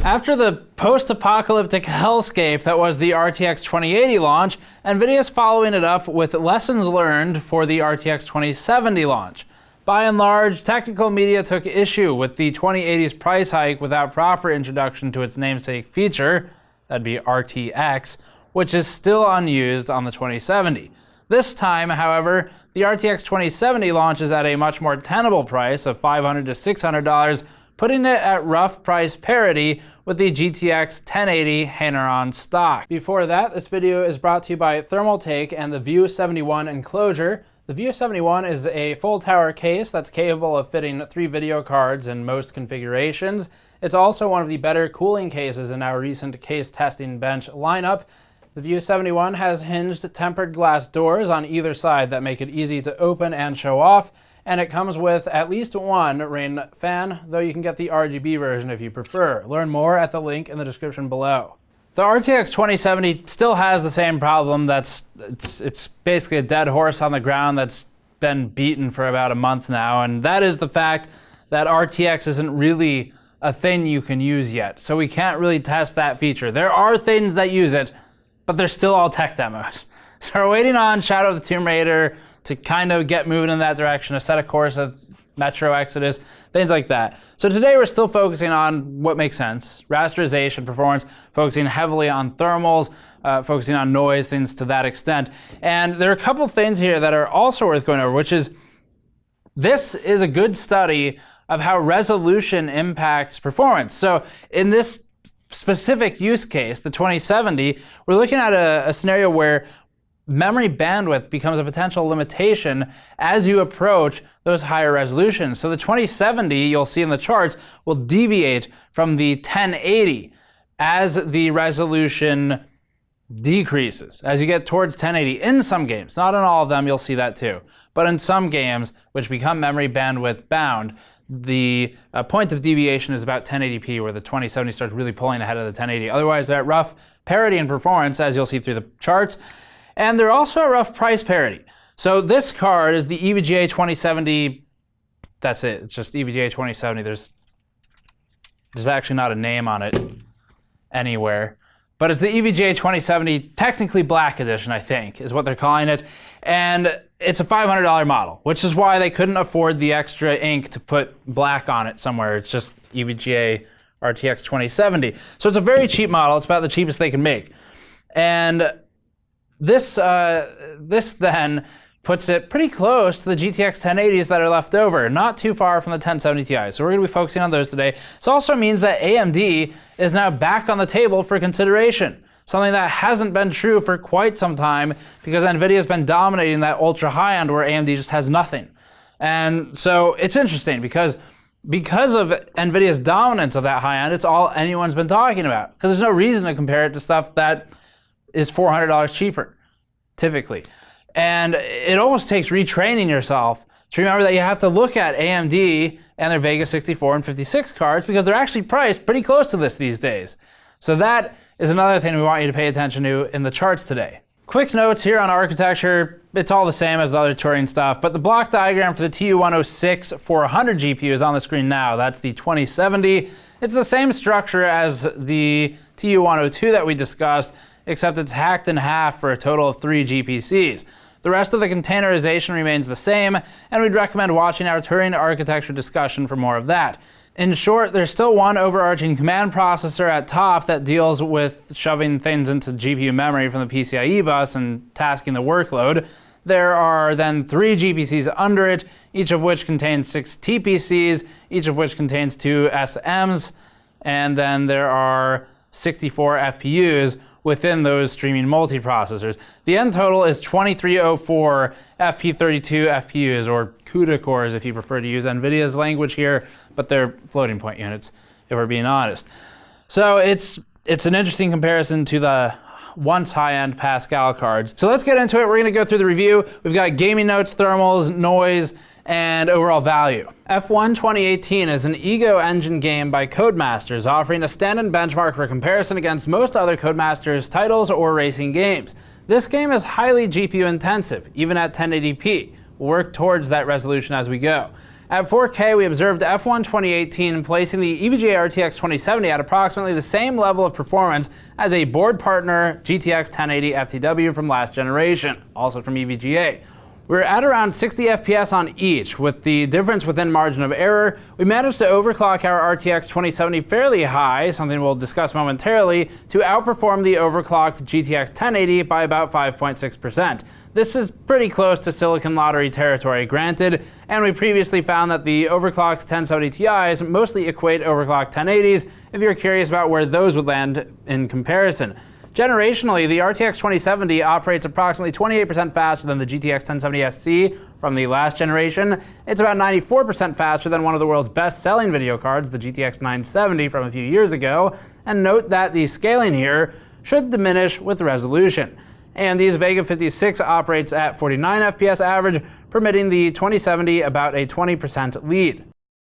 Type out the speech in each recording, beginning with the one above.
After the post-apocalyptic hellscape that was the RTX 2080 launch, NVIDIA's following it up with lessons learned for the RTX 2070 launch. By and large, technical media took issue with the 2080's price hike without proper introduction to its namesake feature, that'd be RTX, which is still unused on the 2070. This time, however, the RTX 2070 launches at a much more tenable price of $500 to $600, putting it at rough price parity with the GTX 1080 Hanger-on stock. Before that, this video is brought to you by Thermaltake and the View 71 enclosure. The View 71 is a full tower case that's capable of fitting 3 video cards in most configurations. It's also one of the better cooling cases in our recent case testing bench lineup. The View 71 has hinged tempered glass doors on either side that make it easy to open and show off, and it comes with at least one rain fan, though you can get the RGB version if you prefer. Learn more at the link in the description below. The RTX 2070 still has the same problem. It's basically a dead horse on the ground that's been beaten for about a month now, and that is the fact that RTX isn't really a thing you can use yet. So we can't really test that feature. There are things that use it, but they're still all tech demos. So we're waiting on Shadow of the Tomb Raider to kind of get moving in that direction, Assetto Corsa, Metro Exodus, things like that. So today we're still focusing on what makes sense, rasterization, performance, focusing heavily on thermals, focusing on noise, things to that extent. And there are a couple things here that are also worth going over, which is this is a good study of how resolution impacts performance. So in this specific use case, the 2070, we're looking at a scenario where memory bandwidth becomes a potential limitation as you approach those higher resolutions. So the 2070, you'll see in the charts, will deviate from the 1080 as the resolution decreases. As you get towards 1080 in some games, not in all of them, you'll see that too. But in some games, which become memory bandwidth bound, the point of deviation is about 1080p, where the 2070 starts really pulling ahead of the 1080. Otherwise, they're at rough parity in performance, as you'll see through the charts. And they're also at rough price parity. So this card is the EVGA 2070. That's it. It's just EVGA 2070. There's actually not a name on it anywhere. But it's the EVGA 2070, technically Black Edition, I think, is what they're calling it. And it's a $500 model, which is why they couldn't afford the extra ink to put black on it somewhere. It's just EVGA RTX 2070. So it's a very cheap model. It's about the cheapest they can make. And this then puts it pretty close to the GTX 1080s that are left over, not too far from the 1070 Ti. So we're going to be focusing on those today. This also means that AMD is now back on the table for consideration, something that hasn't been true for quite some time because NVIDIA has been dominating that ultra high end where AMD just has nothing. And so it's interesting because of NVIDIA's dominance of that high end, it's all anyone's been talking about, because there's no reason to compare it to stuff that is $400 cheaper, typically. And it almost takes retraining yourself to remember that you have to look at AMD and their Vega 64 and 56 cards because they're actually priced pretty close to this these days. So that is another thing we want you to pay attention to in the charts today. Quick notes here on architecture. It's all the same as the other Turing stuff, but the block diagram for the TU-106-400 GPU is on the screen now. That's the 2070. It's the same structure as the TU-102 that we discussed, except it's hacked in half for a total of 3 GPCs. The rest of the containerization remains the same, and we'd recommend watching our Turing architecture discussion for more of that. In short, there's still one overarching command processor at top that deals with shoving things into GPU memory from the PCIe bus and tasking the workload. There are then 3 GPCs under it, each of which contains 6 TPCs, each of which contains 2 SMs, and then there are 64 FPUs within those streaming multiprocessors. The end total is 2304 FP32 FPUs, or CUDA cores if you prefer to use NVIDIA's language here, but they're floating point units, if we're being honest. So it's an interesting comparison to the once high-end Pascal cards. So let's get into it. We're gonna go through the review. We've got gaming notes, thermals, noise, and overall value. F1 2018 is an ego engine game by Codemasters, offering a stand-in benchmark for comparison against most other Codemasters titles or racing games. This game is highly GPU intensive, even at 1080p. We'll work towards that resolution as we go. At 4K, we observed F1 2018 placing the EVGA RTX 2070 at approximately the same level of performance as a board partner GTX 1080 FTW from last generation, also from EVGA. We're at around 60 FPS on each, with the difference within margin of error. We managed to overclock our RTX 2070 fairly high, something we'll discuss momentarily, to outperform the overclocked GTX 1080 by about 5.6%. This is pretty close to Silicon Lottery territory, granted, and we previously found that the overclocked 1070 Ti's mostly equate overclocked 1080s if you're curious about where those would land in comparison. Generationally, the RTX 2070 operates approximately 28% faster than the GTX 1070 SC from the last generation. It's about 94% faster than one of the world's best-selling video cards, the GTX 970 from a few years ago, and note that the scaling here should diminish with resolution. AMD's Vega 56 operates at 49 FPS average, permitting the 2070 about a 20% lead.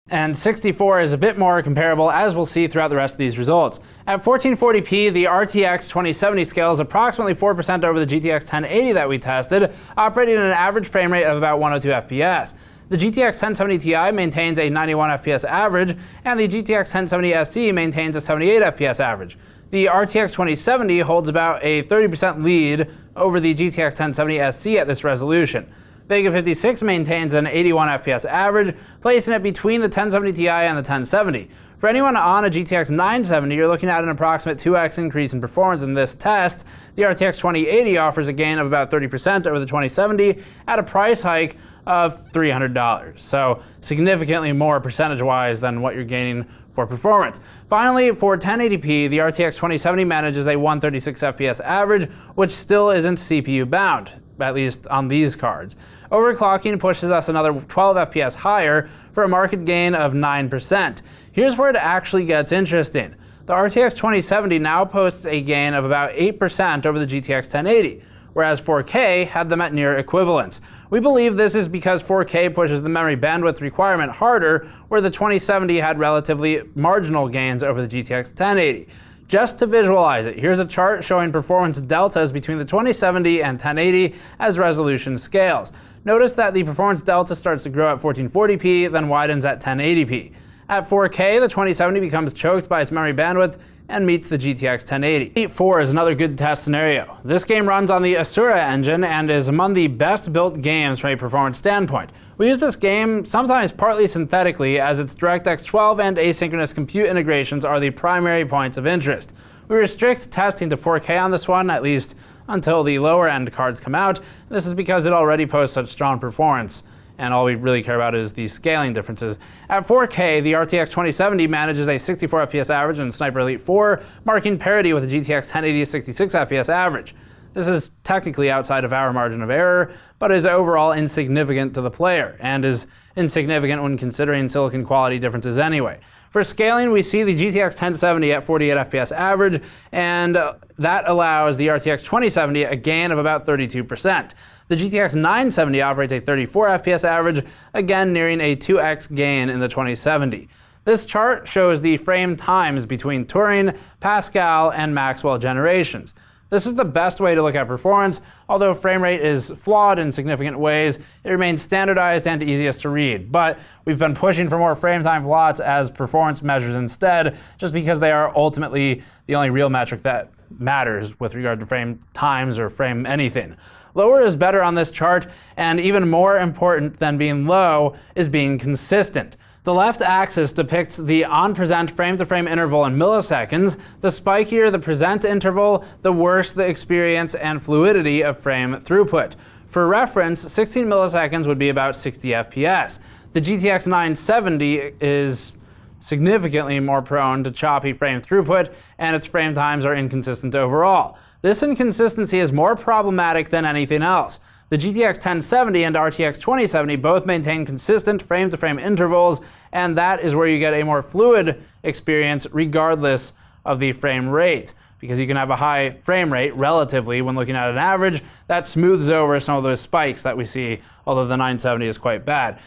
And 64 is a bit more comparable, as we'll see throughout the rest of these results. At 1440p, the RTX 2070 scales approximately 4% over the GTX 1080 that we tested, operating at an average frame rate of about 102 FPS. The GTX 1070 Ti maintains a 91 FPS average, and the GTX 1070 SC maintains a 78 FPS average. The RTX 2070 holds about a 30% lead over the GTX 1070 SC at this resolution. Vega 56 maintains an 81 FPS average, placing it between the 1070 Ti and the 1070. For anyone on a GTX 970, you're looking at an approximate 2x increase in performance in this test. The RTX 2080 offers a gain of about 30% over the 2070 at a price hike of $300, so significantly more percentage-wise than what you're gaining for performance. Finally, for 1080p, the RTX 2070 manages a 136 FPS average, which still isn't CPU bound, at least on these cards. Overclocking pushes us another 12 FPS higher for a market gain of 9%. Here's where it actually gets interesting. The RTX 2070 now posts a gain of about 8% over the GTX 1080, whereas 4K had them at near equivalence. We believe this is because 4K pushes the memory bandwidth requirement harder, where the 2070 had relatively marginal gains over the GTX 1080. Just to visualize it, here's a chart showing performance deltas between the 2070 and 1080 as resolution scales. Notice that the performance delta starts to grow at 1440p, then widens at 1080p. At 4K, the 2070 becomes choked by its memory bandwidth and meets the GTX 1080. Heat 4 is another good test scenario. This game runs on the Asura engine and is among the best built games from a performance standpoint. We use this game sometimes partly synthetically, as its DirectX 12 and asynchronous compute integrations are the primary points of interest. We restrict testing to 4K on this one, at least until the lower end cards come out. This is because it already posts such strong performance, and all we really care about is the scaling differences. At 4K, the RTX 2070 manages a 64 FPS average in Sniper Elite 4, marking parity with the GTX 1080 66 FPS average. This is technically outside of our margin of error, but is overall insignificant to the player, and is insignificant when considering silicon quality differences anyway. For scaling, we see the GTX 1070 at 48 FPS average, and that allows the RTX 2070 a gain of about 32%. The GTX 970 operates a 34 FPS average, again nearing a 2x gain in the 2070. This chart shows the frame times between Turing, Pascal, and Maxwell generations. This is the best way to look at performance. Although frame rate is flawed in significant ways, it remains standardized and easiest to read. But we've been pushing for more frame time plots as performance measures instead, just because they are ultimately the only real metric that matters with regard to frame times or frame anything. Lower is better on this chart, and even more important than being low is being consistent. The left axis depicts the on-present frame-to-frame interval in milliseconds. The spikier the present interval, the worse the experience and fluidity of frame throughput. For reference, 16 milliseconds would be about 60 FPS. The GTX 970 is significantly more prone to choppy frame throughput, and its frame times are inconsistent overall. This inconsistency is more problematic than anything else. The GTX 1070 and RTX 2070 both maintain consistent frame-to-frame intervals, and that is where you get a more fluid experience regardless of the frame rate, because you can have a high frame rate relatively when looking at an average that smooths over some of those spikes that we see, although the 970 is quite bad.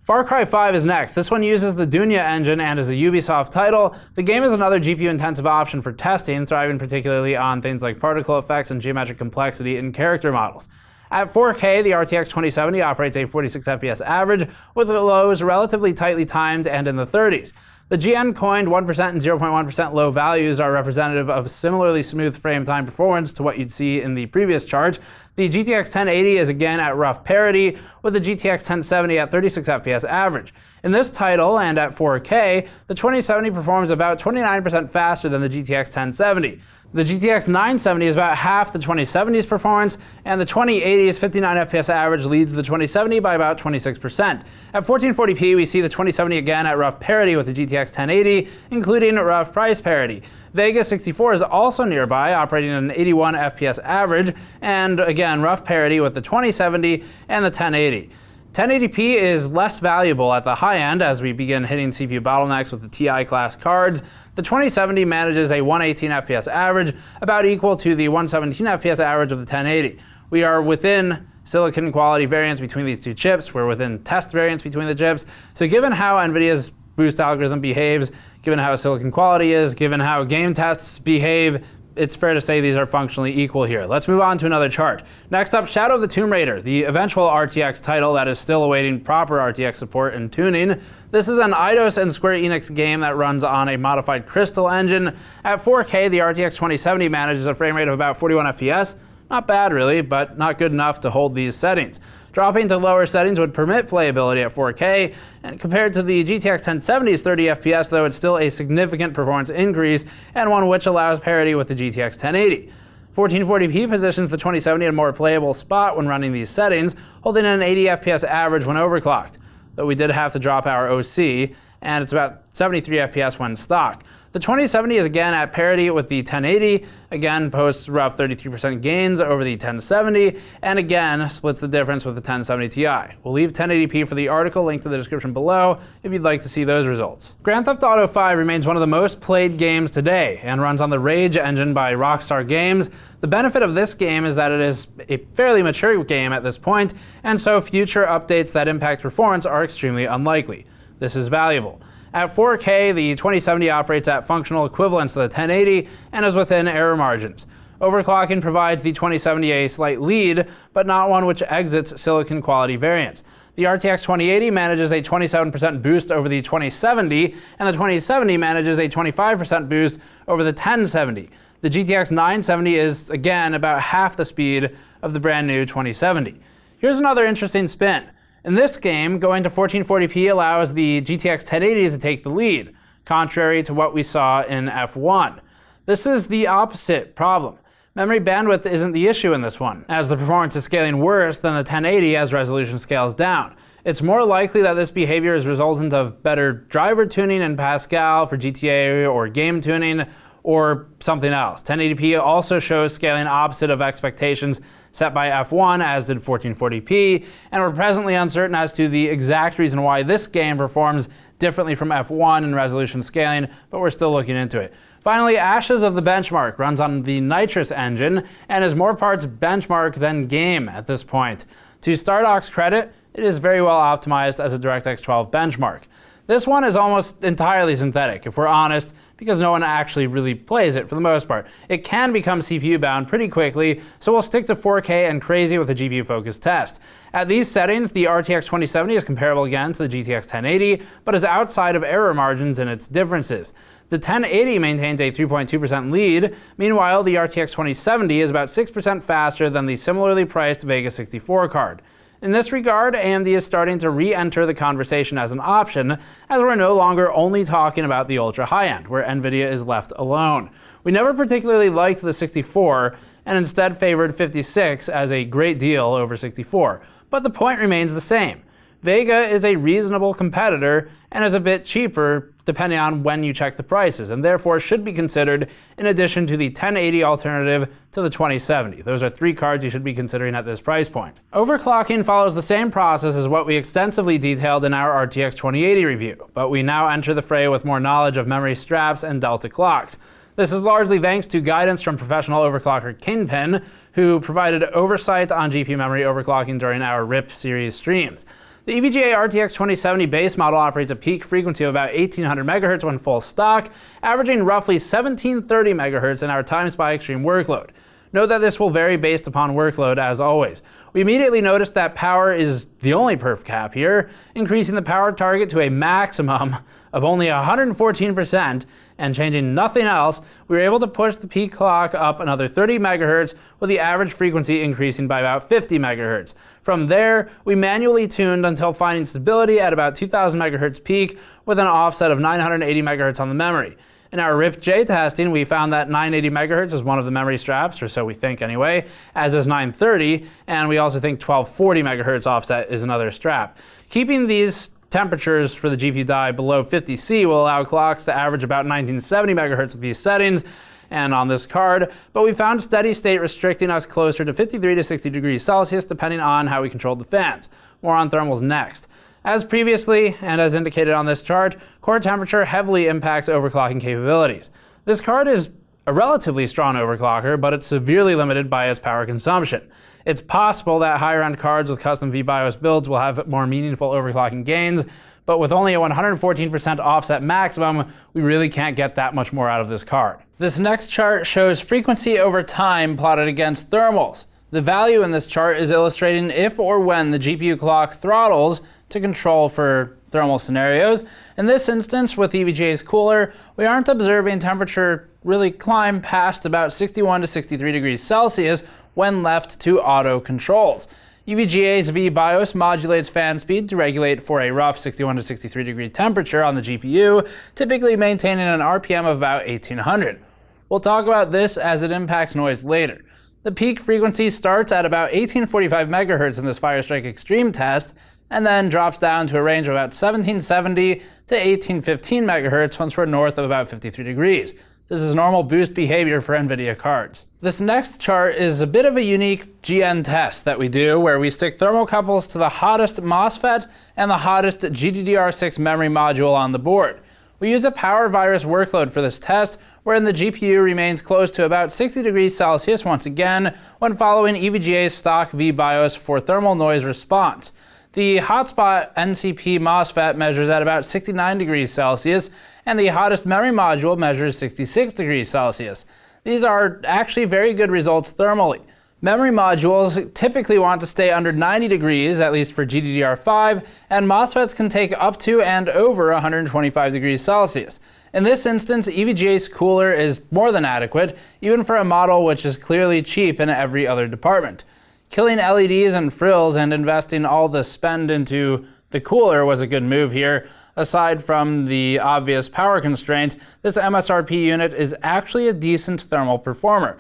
Far Cry 5 is next. This one uses the Dunya engine and is a Ubisoft title. The game is another GPU-intensive option for testing, thriving particularly on things like particle effects and geometric complexity in character models. At 4K, the RTX 2070 operates a 46 FPS average, with the lows relatively tightly timed and in the 30s. The GN coined 1% and 0.1% low values are representative of similarly smooth frame time performance to what you'd see in the previous chart. The GTX 1080 is again at rough parity, with the GTX 1070 at 36 FPS average. In this title, and at 4K, the 2070 performs about 29% faster than the GTX 1070. The GTX 970 is about half the 2070's performance, and the 2080's 59 FPS average leads the 2070 by about 26%. At 1440p, we see the 2070 again at rough parity with the GTX 1080, including rough price parity. Vega 64 is also nearby, operating at an 81 FPS average, and again, rough parity with the 2070 and the 1080. 1080p is less valuable at the high end as we begin hitting CPU bottlenecks with the TI class cards. The 2070 manages a 118 FPS average, about equal to the 117 FPS average of the 1080. We are within silicon quality variance between these two chips. We're within test variance between the chips. So given how NVIDIA's boost algorithm behaves, given how silicon quality is, given how game tests behave, it's fair to say these are functionally equal here. Let's move on to another chart. Next up, Shadow of the Tomb Raider, the eventual RTX title that is still awaiting proper RTX support and tuning. This is an Eidos and Square Enix game that runs on a modified Crystal engine. At 4K, the RTX 2070 manages a frame rate of about 41 FPS. Not bad really, but not good enough to hold these settings. Dropping to lower settings would permit playability at 4K, and compared to the GTX 1070's 30 FPS, though, it's still a significant performance increase, and one which allows parity with the GTX 1080. 1440p positions the 2070 in a more playable spot when running these settings, holding an 80 FPS average when overclocked, though we did have to drop our OC, and it's about 73 FPS when stock. The 2070 is again at parity with the 1080, again posts rough 33% gains over the 1070, and again splits the difference with the 1070 Ti. We'll leave 1080p for the article linked in the description below if you'd like to see those results. Grand Theft Auto 5 remains one of the most played games today and runs on the Rage engine by Rockstar Games. The benefit of this game is that it is a fairly mature game at this point, and so future updates that impact performance are extremely unlikely. This is valuable. At 4K, the 2070 operates at functional equivalence to the 1080 and is within error margins. Overclocking provides the 2070 a slight lead, but not one which exits silicon quality variance. The RTX 2080 manages a 27% boost over the 2070, and the 2070 manages a 25% boost over the 1070. The GTX 970 is, again, about half the speed of the brand new 2070. Here's another interesting spin. In this game, going to 1440p allows the GTX 1080 to take the lead, contrary to what we saw in F1. This is the opposite problem. Memory bandwidth isn't the issue in this one, as the performance is scaling worse than the 1080 as resolution scales down. It's more likely that this behavior is resultant of better driver tuning in Pascal for GTA or game tuning, or something else. 1080p also shows scaling opposite of expectations set by F1, as did 1440p, and we're presently uncertain as to the exact reason why this game performs differently from F1 in resolution scaling, but we're still looking into it. Finally, Ashes of the Benchmark runs on the Nitrous engine and is more parts benchmark than game at this point. To Stardoc's credit, it is very well optimized as a DirectX 12 benchmark. This one is almost entirely synthetic, if we're honest, because no one actually really plays it for the most part. It can become CPU bound pretty quickly, so we'll stick to 4K and crazy with a GPU-focused test. At these settings, the RTX 2070 is comparable again to the GTX 1080, but is outside of error margins in its differences. The 1080 maintains a 3.2% lead, meanwhile the RTX 2070 is about 6% faster than the similarly priced Vega 64 card. In this regard, AMD is starting to re-enter the conversation as an option, as we're no longer only talking about the ultra high-end, where NVIDIA is left alone. We never particularly liked the 64, and instead favored 56 as a great deal over 64, but the point remains the same. Vega is a reasonable competitor and is a bit cheaper depending on when you check the prices, and therefore should be considered in addition to the 1080 alternative to the 2070. Those are three cards you should be considering at this price point. Overclocking follows the same process as what we extensively detailed in our RTX 2080 review, but we now enter the fray with more knowledge of memory straps and delta clocks. This is largely thanks to guidance from professional overclocker Kingpin, who provided oversight on GPU memory overclocking during our RIP series streams. The EVGA RTX 2070 base model operates a peak frequency of about 1800 MHz when full stock, averaging roughly 1730 MHz in our Time Spy Extreme workload. Note that this will vary based upon workload as always. We immediately noticed that power is the only perf cap here, increasing the power target to a maximum of only 114% and changing nothing else. We were able to push the peak clock up another 30 megahertz with the average frequency increasing by about 50 megahertz. From there, we manually tuned until finding stability at about 2000 megahertz peak with an offset of 980 megahertz on the memory. In our RIP-J testing, we found that 980 megahertz is one of the memory straps, or so we think anyway, as is 930, and we also think 1240 megahertz offset is another strap. Keeping these temperatures for the GPU die below 50C will allow clocks to average about 1970 megahertz with these settings and on this card, but we found steady state restricting us closer to 53 to 60 degrees Celsius depending on how we controlled the fans. More on thermals next. As previously, and as indicated on this chart, core temperature heavily impacts overclocking capabilities. This card is a relatively strong overclocker, but it's severely limited by its power consumption. It's possible that higher-end cards with custom VBIOS builds will have more meaningful overclocking gains, but with only a 114% offset maximum, we really can't get that much more out of this card. This next chart shows frequency over time plotted against thermals. The value in this chart is illustrating if or when the GPU clock throttles to control for thermal scenarios. In this instance, with EVGA's cooler, we aren't observing temperature really climb past about 61 to 63 degrees Celsius when left to auto controls. EVGA's VBIOS modulates fan speed to regulate for a rough 61 to 63 degree temperature on the GPU, typically maintaining an RPM of about 1800. We'll talk about this as it impacts noise later. The peak frequency starts at about 1845 megahertz in this Firestrike Extreme test, and then drops down to a range of about 1770 to 1815 megahertz once we're north of about 53 degrees. This is normal boost behavior for NVIDIA cards. This next chart is a bit of a unique GN test that we do, where we stick thermocouples to the hottest MOSFET and the hottest GDDR6 memory module on the board. We use a power virus workload for this test, wherein the GPU remains close to about 60 degrees Celsius once again when following EVGA's stock VBIOS for thermal noise response. The hotspot NCP MOSFET measures at about 69 degrees Celsius, and the hottest memory module measures 66 degrees Celsius. These are actually very good results thermally. Memory modules typically want to stay under 90 degrees, at least for GDDR5, and MOSFETs can take up to and over 125 degrees Celsius. In this instance, EVGA's cooler is more than adequate, even for a model which is clearly cheap in every other department. Killing LEDs and frills and investing all the spend into the cooler was a good move here. Aside from the obvious power constraints, this MSRP unit is actually a decent thermal performer.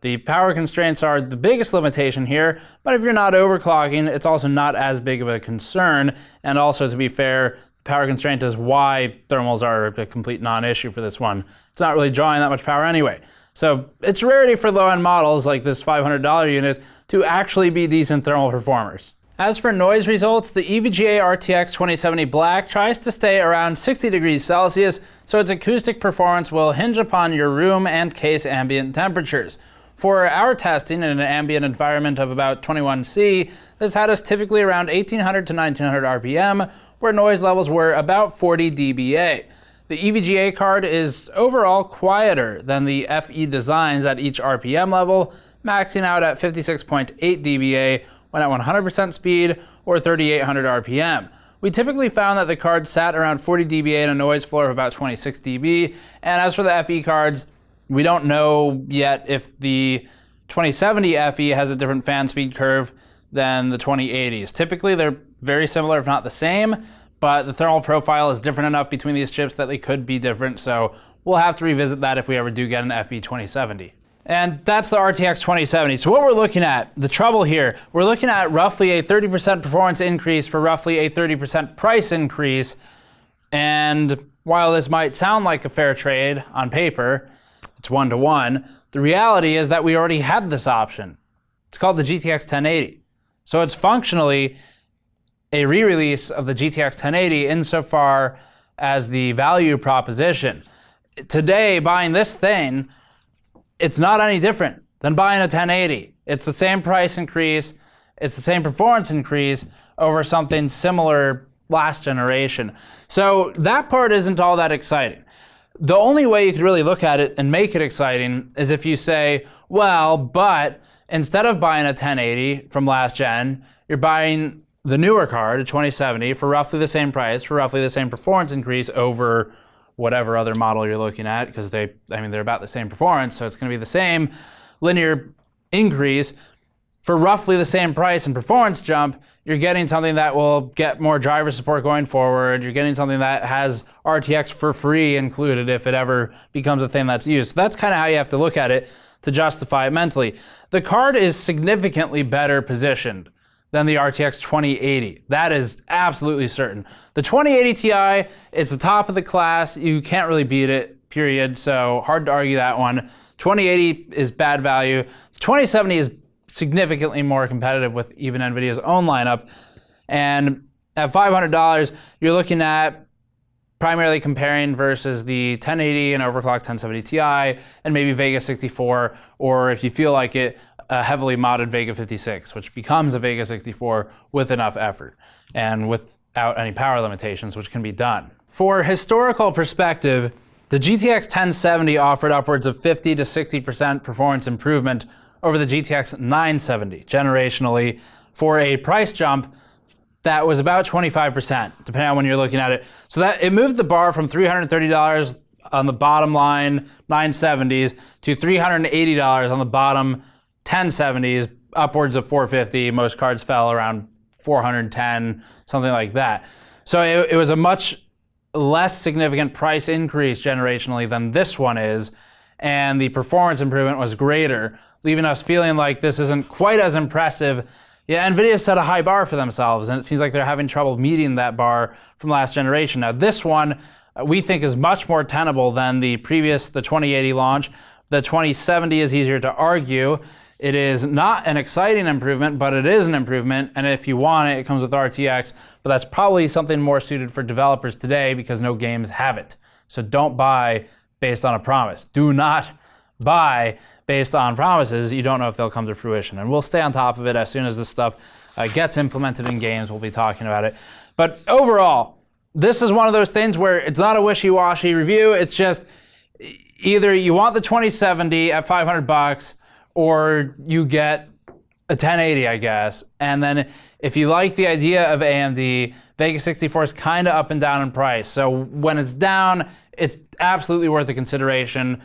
The power constraints are the biggest limitation here, but if you're not overclocking, it's also not as big of a concern. And also, to be fair, the power constraint is why thermals are a complete non-issue for this one. It's not really drawing that much power anyway. So it's a rarity for low-end models like this $500 unit to actually be decent thermal performers. As for noise results, the EVGA RTX 2070 Black tries to stay around 60 degrees Celsius, so its acoustic performance will hinge upon your room and case ambient temperatures. For our testing in an ambient environment of about 21C, this had us typically around 1800 to 1900 RPM, where noise levels were about 40 dBA. The EVGA card is overall quieter than the FE designs at each RPM level, maxing out at 56.8 dBA when at 100% speed or 3800 RPM. We typically found that the card sat around 40 dBA in a noise floor of about 26 dB, and as for the FE cards, we don't know yet if the 2070 FE has a different fan speed curve than the 2080s. Typically, they're very similar, if not the same, but the thermal profile is different enough between these chips that they could be different, so we'll have to revisit that if we ever do get an FE 2070. And that's the RTX 2070. So what we're looking at, the trouble here, we're looking at roughly a 30% performance increase for roughly a 30% price increase. And while this might sound like a fair trade on paper, it's 1-to-1, the reality is that we already had this option. It's called the GTX 1080. So it's functionally a re-release of the GTX 1080 insofar as the value proposition. Today, buying this thing, it's not any different than buying a 1080. It's the same price increase, it's the same performance increase over something similar last generation. So that part isn't all that exciting. The only way you could really look at it and make it exciting is if you say, well, but instead of buying a 1080 from last gen, you're buying the newer card, a 2070, for roughly the same price, for roughly the same performance increase over whatever other model you're looking at, because they're about the same performance, so it's going to be the same linear increase. For roughly the same price and performance jump, you're getting something that will get more driver support going forward. You're getting something that has RTX for free included if it ever becomes a thing that's used. So that's kind of how you have to look at it to justify it mentally. The card is significantly better positioned than the RTX 2080. That is absolutely certain. The 2080 Ti, it's the top of the class. You can't really beat it, period. So hard to argue that one. 2080 is bad value. 2070 is significantly more competitive with even NVIDIA's own lineup. And at $500, you're looking at primarily comparing versus the 1080 and overclocked 1070 Ti and maybe Vega 64, or if you feel like it, a heavily modded Vega 56, which becomes a Vega 64 with enough effort and without any power limitations, which can be done. For historical perspective, the GTX 1070 offered upwards of 50 to 60% performance improvement over the GTX 970 generationally for a price jump that was about 25%, depending on when you're looking at it. So that it moved the bar from $330 on the bottom line 970s to $380 on the bottom 1070s, upwards of $450. Most cards fell around $410, something like that. So it was a much less significant price increase generationally than this one is, and the performance improvement was greater, leaving us feeling like this isn't quite as impressive. Yeah, NVIDIA set a high bar for themselves, and it seems like they're having trouble meeting that bar from last generation. Now, this one we think is much more tenable than the 2080 launch. The 2070 is easier to argue. It is not an exciting improvement, but it is an improvement, and if you want it, it comes with RTX, but that's probably something more suited for developers today because no games have it. So don't buy based on a promise. Do not buy based on promises. You don't know if they'll come to fruition, and we'll stay on top of it as soon as this stuff gets implemented in games. We'll be talking about it. But overall, this is one of those things where it's not a wishy-washy review. It's just either you want the 2070 at $500 or you get a 1080, I guess. And then if you like the idea of AMD, Vega 64 is kind of up and down in price. So when it's down, it's absolutely worth the consideration.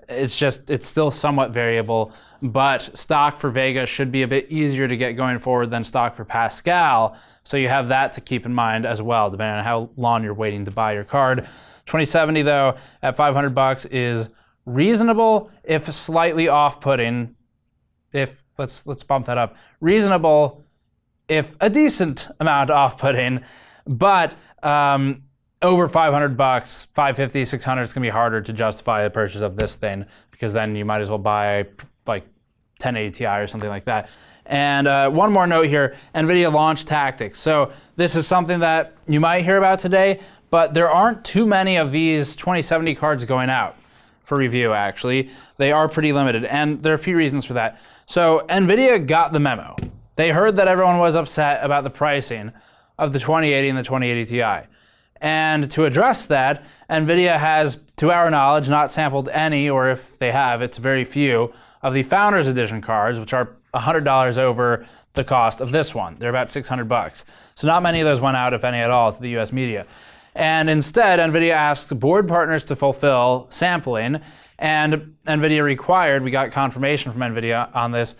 It's still somewhat variable, but stock for Vega should be a bit easier to get going forward than stock for Pascal. So you have that to keep in mind as well, depending on how long you're waiting to buy your card. 2070 though, at $500 is reasonable, if slightly off-putting. If let's bump that up. Reasonable, if a decent amount off-putting, but over $500, $550, $600, it's gonna be harder to justify the purchase of this thing, because then you might as well buy like 1080 Ti or something like that. And one more note here, NVIDIA launch tactics. So this is something that you might hear about today, but there aren't too many of these 2070 cards going out for review, actually. They are pretty limited, and there are a few reasons for that. So NVIDIA got the memo. They heard that everyone was upset about the pricing of the 2080 and the 2080 Ti. And to address that, NVIDIA has, to our knowledge, not sampled any, or if they have, it's very few, of the Founders Edition cards, which are $100 over the cost of this one. They're about $600. So not many of those went out, if any at all, to the US media. And instead, NVIDIA asked board partners to fulfill sampling, and NVIDIA required, we got confirmation from NVIDIA on this,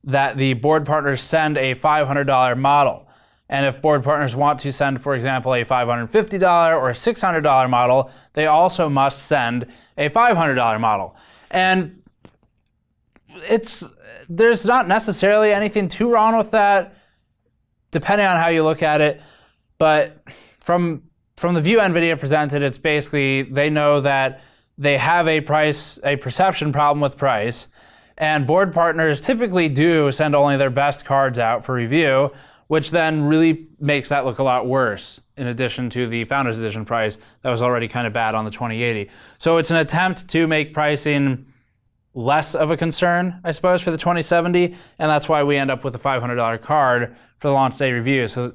that the board partners send a $500 model. And if board partners want to send, for example, a $550 or a $600 model, they also must send a $500 model. And there's not necessarily anything too wrong with that, depending on how you look at it. But from the view NVIDIA presented, it's basically they know that they have a perception problem with price, and board partners typically do send only their best cards out for review, which then really makes that look a lot worse, in addition to the Founders Edition price that was already kind of bad on the 2080. So it's an attempt to make pricing less of a concern, I suppose, for the 2070, and that's why we end up with a $500 card for the launch day review. So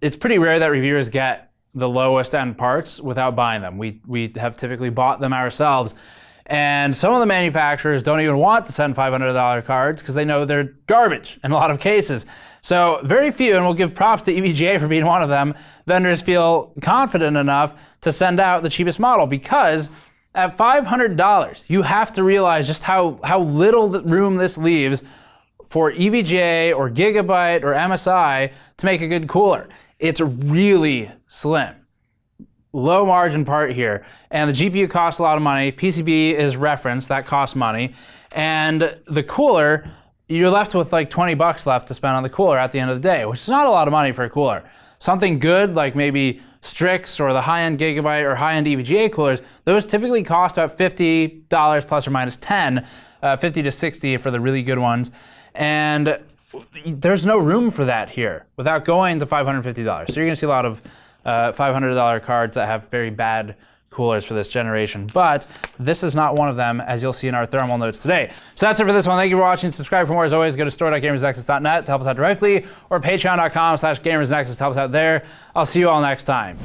it's pretty rare that reviewers get the lowest end parts without buying them. We have typically bought them ourselves. And some of the manufacturers don't even want to send $500 cards because they know they're garbage in a lot of cases. So very few, and we'll give props to EVGA for being one of them, vendors feel confident enough to send out the cheapest model, because at $500, you have to realize just how little room this leaves for EVGA or Gigabyte or MSI to make a good cooler. It's really slim. Low margin part here, and the GPU costs a lot of money. PCB is referenced, that costs money, and the cooler, you're left with like 20 bucks left to spend on the cooler at the end of the day, which is not a lot of money for a cooler. Something good like maybe Strix or the high-end Gigabyte or high-end EVGA coolers, those typically cost about $50 plus or minus 10, 50 to 60 for the really good ones, and there's no room for that here without going to $550. So you're gonna see a lot of $500 cards that have very bad coolers for this generation, but this is not one of them, as you'll see in our thermal notes today. So that's it for this one. Thank you for watching. Subscribe for more. As always, go to store.gamersnexus.net to help us out directly, or patreon.com/gamersnexus to help us out there. I'll see you all next time.